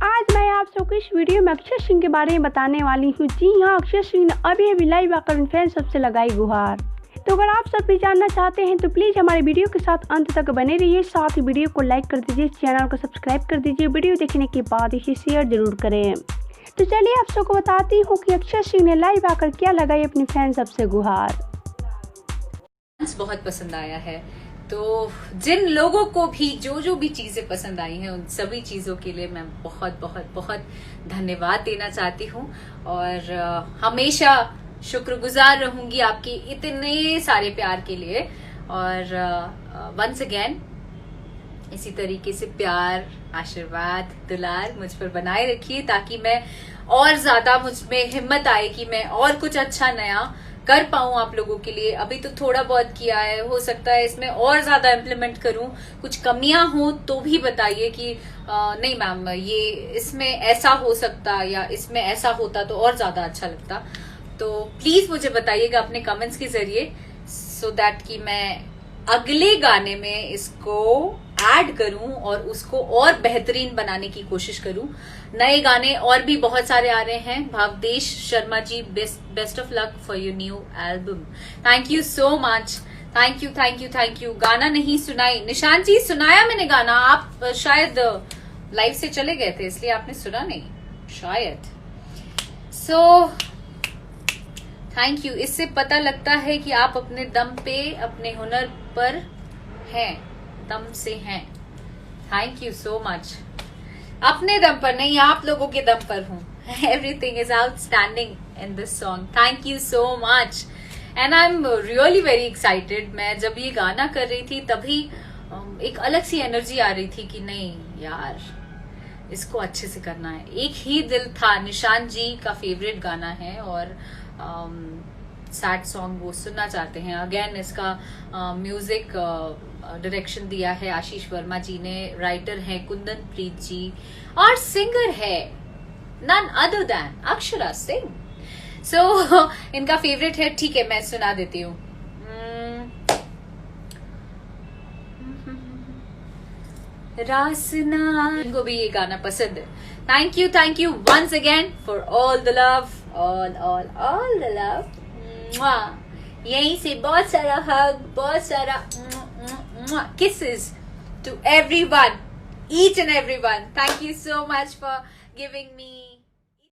आज मैं आप सबको इस वीडियो में अक्षय सिंह के बारे में बताने वाली हूँ। जी हाँ, अक्षय सिंह ने अभी लाइव आकर फैंस सबसे लगाई गुहार। तो अगर आप सब भी जानना चाहते हैं तो प्लीज़ हमारे वीडियो के साथ अंत तक बने रहिए। साथ ही वीडियो को लाइक कर दीजिए, चैनल को सब्सक्राइब कर दीजिए। वीडियो देखने के बाद इसे शेयर जरूर करें। तो चलिए आप सबको बताती हूँ कि अक्षय सिंह ने लाइव आकर क्या लगाई अपनी फैंस सबसे गुहार। बहुत पसंद आया है, तो जिन लोगों को भी जो भी चीजें पसंद आई हैं उन सभी चीजों के लिए मैं बहुत बहुत बहुत धन्यवाद देना चाहती हूँ और हमेशा शुक्रगुजार रहूंगी आपके इतने सारे प्यार के लिए। और वंस अगेन इसी तरीके से प्यार, आशीर्वाद, दुलार मुझ पर बनाए रखिए ताकि मैं और ज्यादा मुझ में हिम्मत आए कि मैं और कुछ अच्छा नया कर पाऊं आप लोगों के लिए। अभी तो थोड़ा बहुत किया है, हो सकता है इसमें और ज्यादा इम्प्लीमेंट करूं। कुछ कमियां हो तो भी बताइए कि नहीं मैम ये इसमें ऐसा हो सकता या इसमें ऐसा होता तो और ज्यादा अच्छा लगता। तो प्लीज मुझे बताइएगा अपने कमेंट्स के जरिए सो दैट कि मैं अगले गाने में इसको ऐड करूं और उसको और बेहतरीन बनाने की कोशिश करूं। नए गाने और भी बहुत सारे आ रहे हैं। Bhavdesh Sharma ji, best of luck for your new album. Thank you so much, thank you thank you thank you. गाना नहीं सुनाई, निशान जी सुनाया मैंने गाना, आप शायद लाइव से चले गए थे इसलिए आपने सुना नहीं शायद। So thank you. इससे पता लगता है कि आप अपने दम पे, अपने हुनर पर हैं, दम से हैं। Thank you so much. अपने दम पर नहीं, आप लोगों के दम पर हूं। Everything is outstanding in this song. Thank you so much and I am really very excited. मैं जब ये गाना कर रही थी तभी एक अलग सी एनर्जी आ रही थी कि नहीं यार इसको अच्छे से करना है। एक ही दिल था निशान जी का फेवरेट गाना है और सैड सॉन्ग वो सुनना चाहते हैं। अगेन इसका म्यूजिक डायरेक्शन दिया है आशीष वर्मा जी ने, राइटर है कुंदन प्रीत जी और सिंगर है none other than Akshara Singh. So इनका फेवरेट है। ठीक है मैं सुना देती हूँ। रासना, इनको भी ये गाना पसंद है। Thank you once again for all the love, all the love. यहीं से बहुत सारा हग, बहुत सारा kisses to everyone, each and everyone. Thank you so much for giving me